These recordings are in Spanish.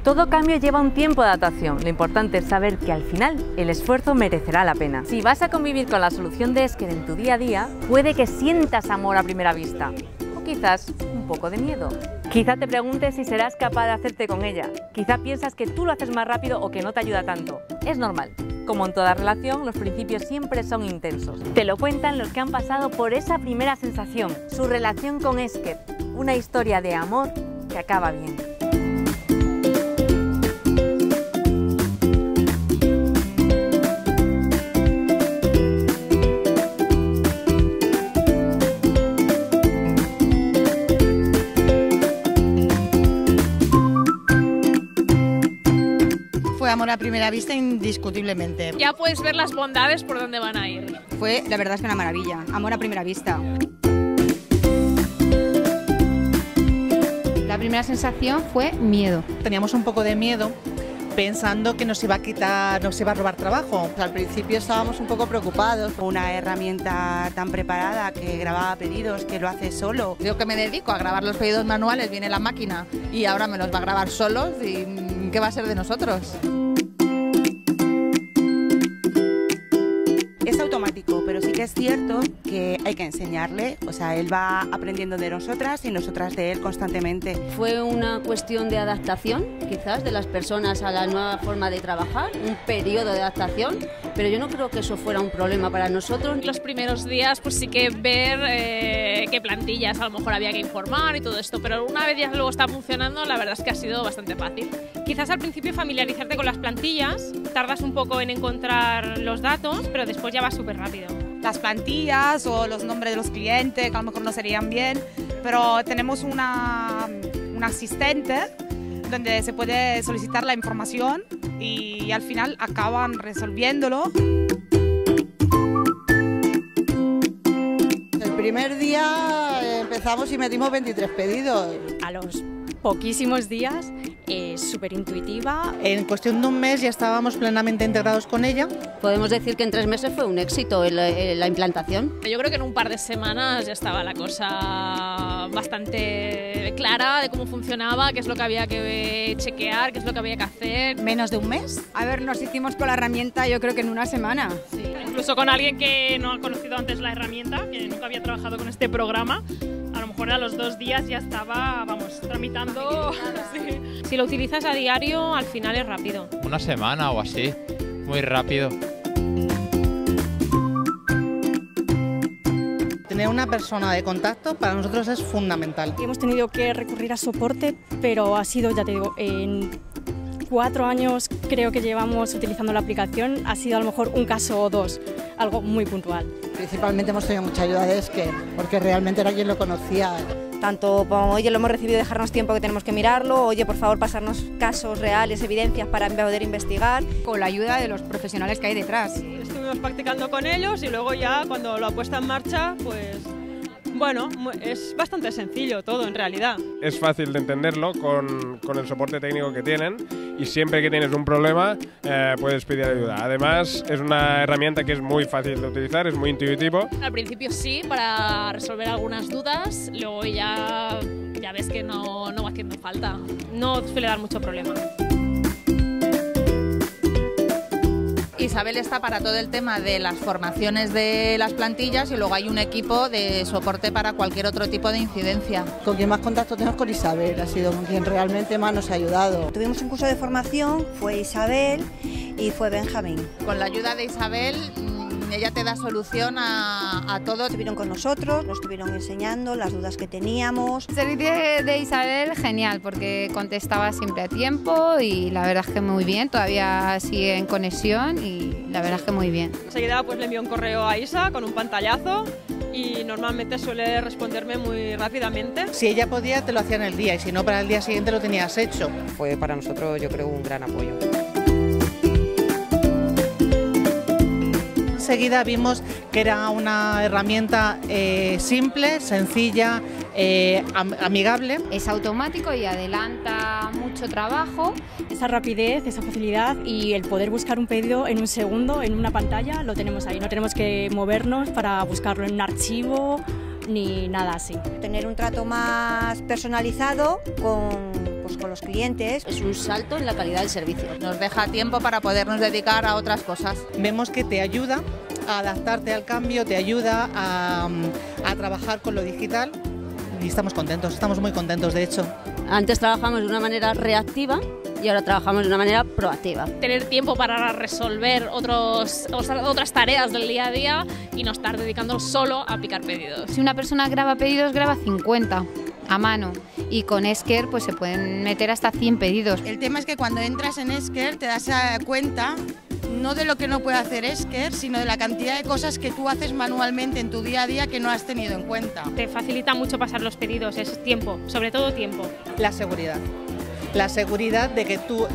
Todo cambio lleva un tiempo de adaptación. Lo importante es saber que al final el esfuerzo merecerá la pena. Si vas a convivir con la solución de Esker en tu día a día, puede que sientas amor a primera vista. O quizás un poco de miedo. Quizá te preguntes si serás capaz de hacerte con ella. Quizá piensas que tú lo haces más rápido o que no te ayuda tanto. Es normal. Como en toda relación, los principios siempre son intensos. Te lo cuentan los que han pasado por esa primera sensación, su relación con Esker, una historia de amor que acaba bien. Fue amor a primera vista indiscutiblemente. Ya puedes ver las bondades por dónde van a ir. Fue, la verdad es que una maravilla, amor a primera vista. La primera sensación fue miedo. Teníamos un poco de miedo pensando que nos iba a quitar, nos iba a robar trabajo. Al principio estábamos un poco preocupados con una herramienta tan preparada que grababa pedidos, que lo hace solo. Yo que me dedico a grabar los pedidos manuales, viene la máquina y ahora me los va a grabar solos y ¿qué va a ser de nosotros? Es automático, pero sí que es cierto que hay que enseñarle, o sea, él va aprendiendo de nosotras y nosotras de él constantemente. Fue una cuestión de adaptación, quizás, de las personas a la nueva forma de trabajar, un periodo de adaptación, pero yo no creo que eso fuera un problema para nosotros. Los primeros días, pues sí que ver qué plantillas a lo mejor había que informar y todo esto, pero una vez ya luego está funcionando, la verdad es que ha sido bastante fácil. Quizás al principio familiarizarte con las plantillas, tardas un poco en encontrar los datos, pero después ya va súper rápido. Las plantillas o los nombres de los clientes, que a lo mejor no serían bien, pero tenemos un asistente donde se puede solicitar la información y al final acaban resolviéndolo. El primer día empezamos y metimos 23 pedidos. A los poquísimos días, súper intuitiva. En cuestión de un mes ya estábamos plenamente integrados con ella. Podemos decir que en 3 meses fue un éxito la implantación. Yo creo que en un par de semanas ya estaba la cosa bastante clara de cómo funcionaba, qué es lo que había que chequear, qué es lo que había que hacer. ¿Menos de un mes? A ver, nos hicimos con la herramienta yo creo que en una semana. Sí. Incluso con alguien que no ha conocido antes la herramienta, que nunca había trabajado con este programa, a lo mejor a los 2 días ya estaba, vamos, tramitando. Sí. Si lo utilizas a diario, al final es rápido. Una semana o así, muy rápido. Tener una persona de contacto para nosotros es fundamental. Hemos tenido que recurrir a soporte, pero ha sido, ya te digo, en 4 años creo que llevamos utilizando la aplicación, ha sido a lo mejor un caso o 2, algo muy puntual. Principalmente hemos tenido mucha ayuda de Esker, porque realmente era quien lo conocía. Tanto como, oye, lo hemos recibido, dejarnos tiempo que tenemos que mirarlo, oye, por favor, pasarnos casos reales, evidencias para poder investigar. Con la ayuda de los profesionales que hay detrás. Estuvimos practicando con ellos y luego ya cuando lo ha puesto en marcha, pues bueno, es bastante sencillo todo en realidad. Es fácil de entenderlo con el soporte técnico que tienen y siempre que tienes un problema puedes pedir ayuda. Además es una herramienta que es muy fácil de utilizar, es muy intuitivo. Al principio sí, para resolver algunas dudas, luego ya ves que no va haciendo falta, no suele dar mucho problema. Isabel está para todo el tema de las formaciones de las plantillas y luego hay un equipo de soporte para cualquier otro tipo de incidencia. Con quien más contacto tenemos con Isabel, ha sido con quien realmente más nos ha ayudado. Tuvimos un curso de formación, fue Isabel y fue Benjamín. Con la ayuda de Isabel, ella te da solución a todo. Estuvieron con nosotros, nos estuvieron enseñando las dudas que teníamos. El servicio de Isabel, genial, porque contestaba siempre a tiempo y la verdad es que muy bien, todavía sigue en conexión y la verdad es que muy bien. Enseguida pues le envío un correo a Isa con un pantallazo y normalmente suele responderme muy rápidamente. Si ella podía, te lo hacía en el día y si no, para el día siguiente lo tenías hecho. Fue para nosotros, yo creo, un gran apoyo. Enseguida vimos que era una herramienta simple, sencilla, amigable. Es automático y adelanta mucho trabajo. Esa rapidez, esa facilidad y el poder buscar un pedido en un segundo, en una pantalla, lo tenemos ahí. No tenemos que movernos para buscarlo en un archivo ni nada así. Tener un trato más personalizado con pues, con los clientes. Es un salto en la calidad del servicio. Nos deja tiempo para podernos dedicar a otras cosas. Vemos que te ayuda a adaptarte al cambio, te ayuda a trabajar con lo digital y estamos contentos, estamos muy contentos de hecho. Antes trabajamos de una manera reactiva y ahora trabajamos de una manera proactiva. Tener tiempo para resolver otras tareas del día a día y no estar dedicando solo a picar pedidos. Si una persona graba pedidos, graba 50 a mano y con Esker pues se pueden meter hasta 100 pedidos. El tema es que cuando entras en Esker te das cuenta no de lo que no puede hacer Esker, sino de la cantidad de cosas que tú haces manualmente en tu día a día que no has tenido en cuenta. Te facilita mucho pasar los pedidos, es tiempo, sobre todo tiempo. La seguridad de que tú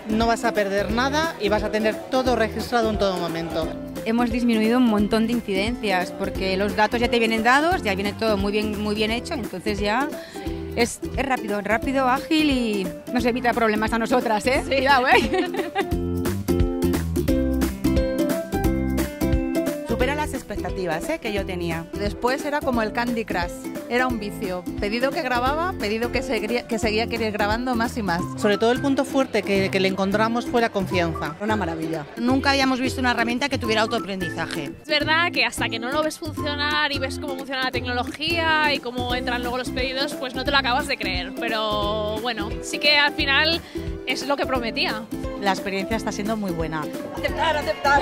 no vas a perder nada y vas a tener todo registrado en todo momento. Hemos disminuido un montón de incidencias porque los datos ya te vienen dados, ya viene todo muy bien hecho, entonces ya es rápido, ágil y nos evita problemas a nosotras, ¿eh? Sí. Cuidado, Supera las expectativas que yo tenía. Después era como el Candy Crush, era un vicio. Pedido que grababa, pedido que seguía grabando más y más. Sobre todo el punto fuerte que le encontramos fue la confianza. Una maravilla. Nunca habíamos visto una herramienta que tuviera autoaprendizaje. Es verdad que hasta que no lo ves funcionar y ves cómo funciona la tecnología y cómo entran luego los pedidos, pues no te lo acabas de creer. Pero bueno, sí que al final es lo que prometía. La experiencia está siendo muy buena. Aceptar.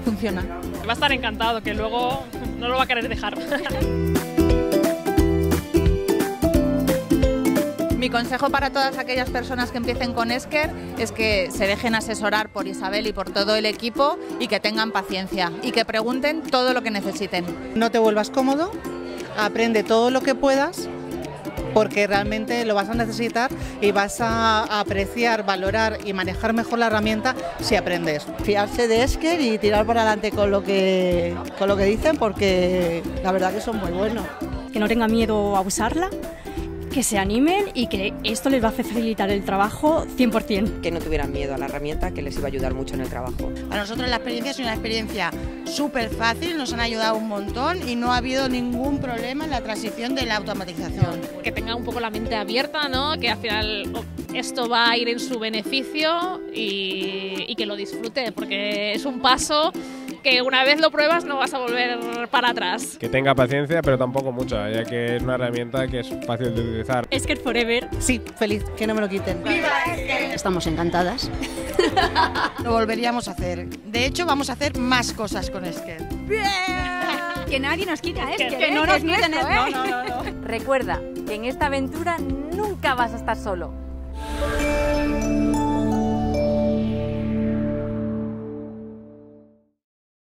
Funciona. Va a estar encantado, que luego no lo va a querer dejar. Mi consejo para todas aquellas personas que empiecen con Esker es que se dejen asesorar por Isabel y por todo el equipo y que tengan paciencia y que pregunten todo lo que necesiten. No te vuelvas cómodo, aprende todo lo que puedas porque realmente lo vas a necesitar y vas a apreciar, valorar y manejar mejor la herramienta si aprendes. Fiarse de Esker y tirar para adelante con lo que dicen porque la verdad que son muy buenos. Que no tengan miedo a usarla, que se animen y que esto les va a facilitar el trabajo 100%. Que no tuvieran miedo a la herramienta, que les iba a ayudar mucho en el trabajo. Para nosotros la experiencia es una experiencia súper fácil, nos han ayudado un montón y no ha habido ningún problema en la transición de la automatización. Que tenga un poco la mente abierta, ¿no? Que al final esto va a ir en su beneficio y que lo disfrute, porque es un paso que una vez lo pruebas no vas a volver para atrás. Que tenga paciencia, pero tampoco mucha, ya que es una herramienta que es fácil de utilizar. Esker Forever. Sí, feliz, que no me lo quiten. ¡Viva Esker! Estamos encantadas. Lo volveríamos a hacer. De hecho, vamos a hacer más cosas con Esker. Que nadie nos quita Esker, que no nos quiten Recuerda que en esta aventura nunca vas a estar solo.